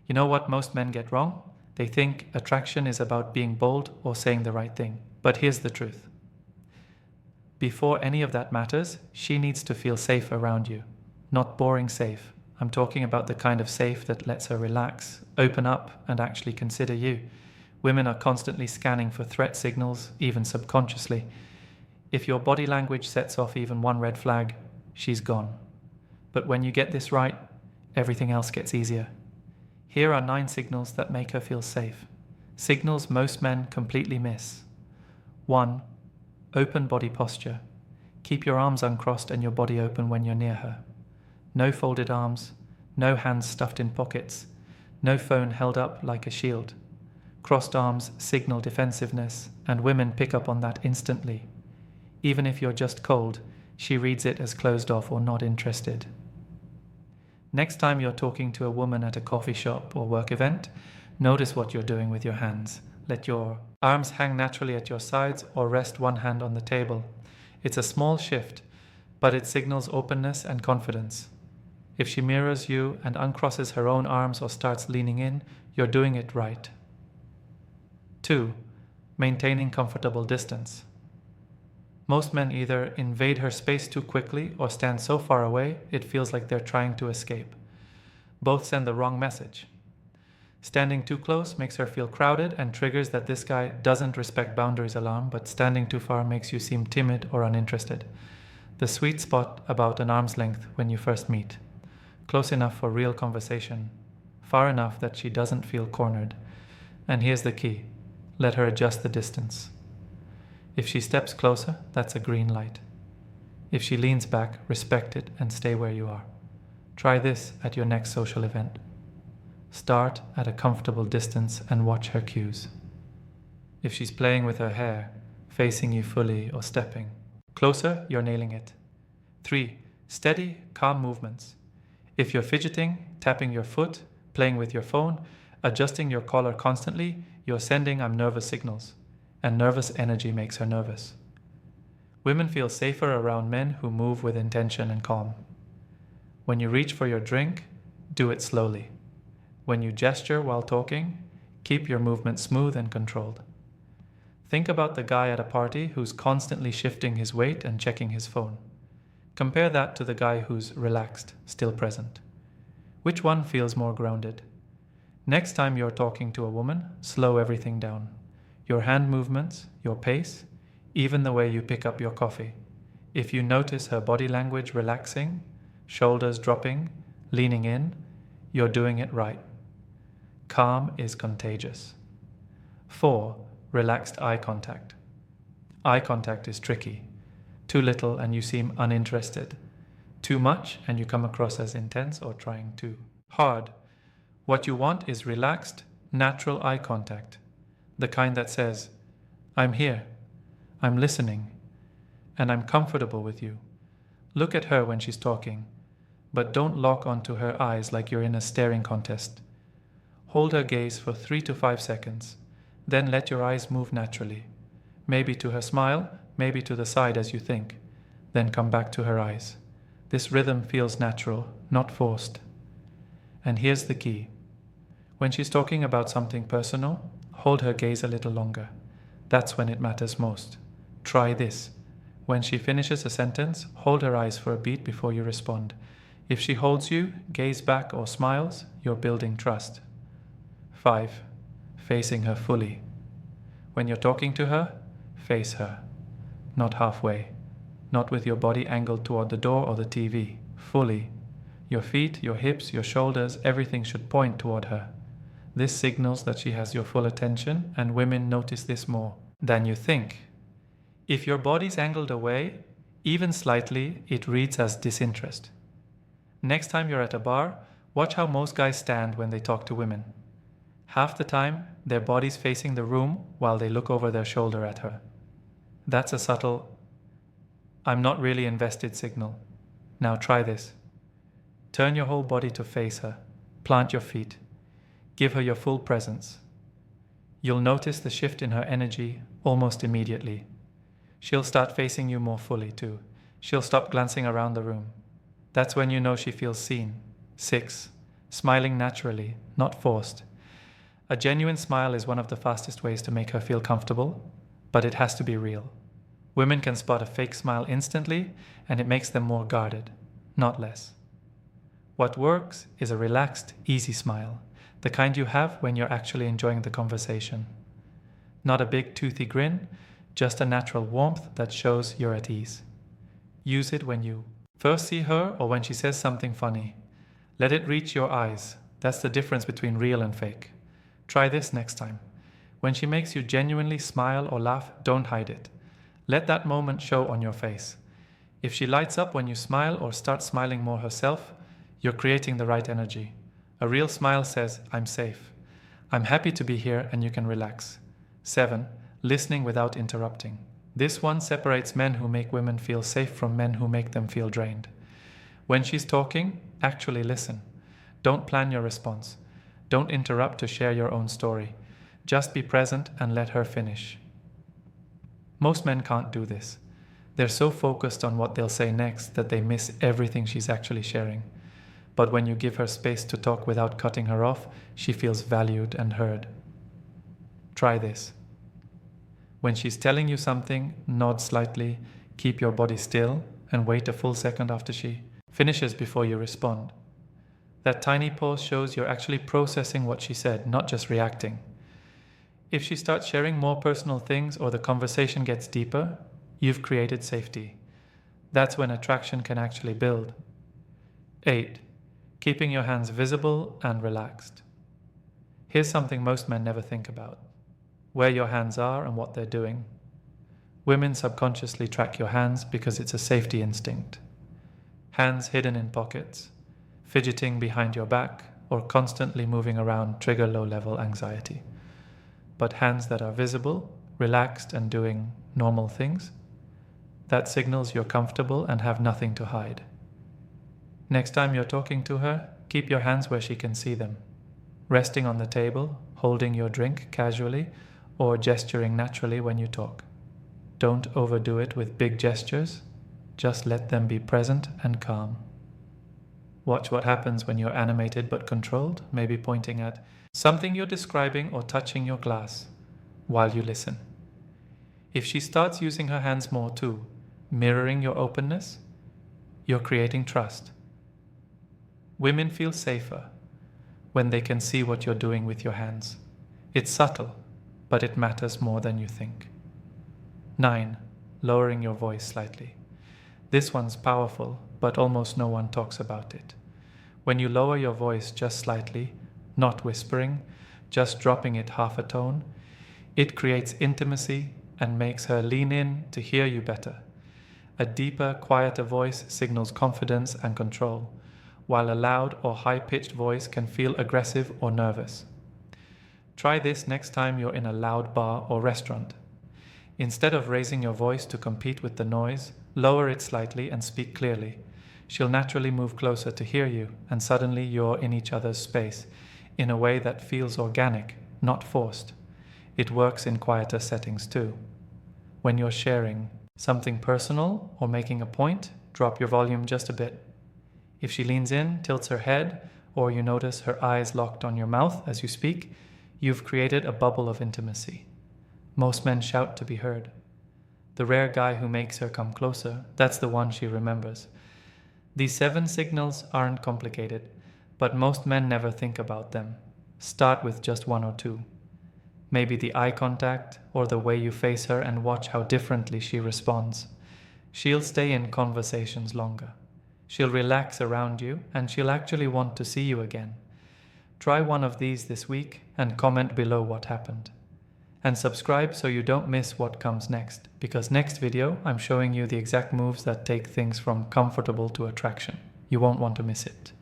You know what most men get wrong? They think attraction is about being bold or saying the right thing. But here's the truth. Before any of that matters, she needs to feel safe around you. Not boring safe. I'm talking about the kind of safe that lets her relax, open up, and actually consider you. Women are constantly scanning for threat signals, even subconsciously. If your body language sets off even one red flag, she's gone. But when you get this right, everything else gets easier. Here are 9 signals that make her feel safe. Signals most men completely miss. 1. Open body posture. Keep your arms uncrossed and your body open when you're near her. No folded arms, no hands stuffed in pockets, no phone held up like a shield. Crossed arms signal defensiveness, and women pick up on that instantly. Even if you're just cold, she reads it as closed off or not interested. Next time you're talking to a woman at a coffee shop or work event, notice what you're doing with your hands. Let your arms hang naturally at your sides or rest one hand on the table. It's a small shift, but it signals openness and confidence. If she mirrors you and uncrosses her own arms or starts leaning in, you're doing it right. 2. Maintaining comfortable distance. Most men either invade her space too quickly or stand so far away it feels like they're trying to escape. Both send the wrong message. Standing too close makes her feel crowded and triggers that this guy doesn't respect boundaries alarm, but standing too far makes you seem timid or uninterested. The sweet spot about an arm's length when you first meet. Close enough for real conversation, far enough that she doesn't feel cornered. And here's the key. Let her adjust the distance. If she steps closer, that's a green light. If she leans back, respect it and stay where you are. Try this at your next social event. Start at a comfortable distance and watch her cues. If she's playing with her hair, facing you fully or stepping closer, you're nailing it. 3. Steady, calm movements. If you're fidgeting, tapping your foot, playing with your phone, adjusting your collar constantly, you're sending "I'm nervous" signals. And nervous energy makes her nervous. Women feel safer around men who move with intention and calm. When you reach for your drink, do it slowly. When you gesture while talking, keep your movement smooth and controlled. Think about the guy at a party who's constantly shifting his weight and checking his phone. Compare that to the guy who's relaxed, still present. Which one feels more grounded? Next time you're talking to a woman, slow everything down. Your hand movements, your pace, even the way you pick up your coffee. If you notice her body language relaxing, shoulders dropping, leaning in, you're doing it right. Calm is contagious. 4. Relaxed eye contact. Eye contact is tricky. Too little and you seem uninterested. Too much and you come across as intense or trying too hard. What you want is relaxed, natural eye contact. The kind that says, "I'm here, I'm listening, and I'm comfortable with you." Look at her when she's talking, but don't lock onto her eyes like you're in a staring contest. Hold her gaze for 3 to 5 seconds, then let your eyes move naturally. Maybe to her smile, maybe to the side as you think, then come back to her eyes. This rhythm feels natural, not forced. And here's the key. When she's talking about something personal, hold her gaze a little longer. That's when it matters most. Try this. When she finishes a sentence, hold her eyes for a beat before you respond. If she holds you, gaze back or smiles, you're building trust. 5. Facing her fully. When you're talking to her, face her. Not halfway. Not with your body angled toward the door or the TV. Fully. Your feet, your hips, your shoulders, everything should point toward her. This signals that she has your full attention, and women notice this more than you think. If your body's angled away, even slightly, it reads as disinterest. Next time you're at a bar, watch how most guys stand when they talk to women. Half the time, their body's facing the room while they look over their shoulder at her. That's a subtle, "I'm not really invested" signal. Now try this. Turn your whole body to face her. Plant your feet. Give her your full presence. You'll notice the shift in her energy almost immediately. She'll start facing you more fully too. She'll stop glancing around the room. That's when you know she feels seen. 6. smiling naturally, not forced. A genuine smile is one of the fastest ways to make her feel comfortable, but it has to be real. Women can spot a fake smile instantly, and it makes them more guarded, not less. What works is a relaxed, easy smile, the kind you have when you're actually enjoying the conversation. Not a big toothy grin, just a natural warmth that shows you're at ease. Use it when you first see her or when she says something funny. Let it reach your eyes. That's the difference between real and fake. Try this next time. When she makes you genuinely smile or laugh, don't hide it. Let that moment show on your face. If she lights up when you smile or starts smiling more herself, you're creating the right energy. A real smile says, I'm safe. I'm happy to be here and you can relax. 7. Listening without interrupting. This one separates men who make women feel safe from men who make them feel drained. When she's talking, actually listen. Don't plan your response. Don't interrupt to share your own story. Just be present and let her finish. Most men can't do this. They're so focused on what they'll say next that they miss everything she's actually sharing. But when you give her space to talk without cutting her off, she feels valued and heard. Try this. When she's telling you something, nod slightly, keep your body still, and wait a full second after she finishes before you respond. That tiny pause shows you're actually processing what she said, not just reacting. If she starts sharing more personal things or the conversation gets deeper, you've created safety. That's when attraction can actually build. 8. Keeping your hands visible and relaxed. Here's something most men never think about: where your hands are and what they're doing. Women subconsciously track your hands because it's a safety instinct. Hands hidden in pockets, fidgeting behind your back, or constantly moving around trigger low-level anxiety. But hands that are visible, relaxed, and doing normal things, that signals you're comfortable and have nothing to hide. Next time you're talking to her, keep your hands where she can see them, resting on the table, holding your drink casually, or gesturing naturally when you talk. Don't overdo it with big gestures, just let them be present and calm. Watch what happens when you're animated but controlled, maybe pointing at something you're describing or touching your glass while you listen. If she starts using her hands more too, mirroring your openness, you're creating trust. Women feel safer when they can see what you're doing with your hands. It's subtle, but it matters more than you think. 9. Lowering your voice slightly. This one's powerful, but almost no one talks about it. When you lower your voice just slightly, not whispering, just dropping it half a tone, it creates intimacy and makes her lean in to hear you better. A deeper, quieter voice signals confidence and control, while a loud or high-pitched voice can feel aggressive or nervous. Try this next time you're in a loud bar or restaurant. Instead of raising your voice to compete with the noise, lower it slightly and speak clearly. She'll naturally move closer to hear you, and suddenly you're in each other's space, in a way that feels organic, not forced. It works in quieter settings too. When you're sharing something personal or making a point, drop your volume just a bit. If she leans in, tilts her head, or you notice her eyes locked on your mouth as you speak, you've created a bubble of intimacy. Most men shout to be heard. The rare guy who makes her come closer, that's the one she remembers. These 7 signals aren't complicated, but most men never think about them. Start with just 1 or 2. Maybe the eye contact or the way you face her, and watch how differently she responds. She'll stay in conversations longer. She'll relax around you, and she'll actually want to see you again. Try one of these this week and comment below what happened. And subscribe so you don't miss what comes next, because next video I'm showing you the exact moves that take things from comfortable to attraction. You won't want to miss it.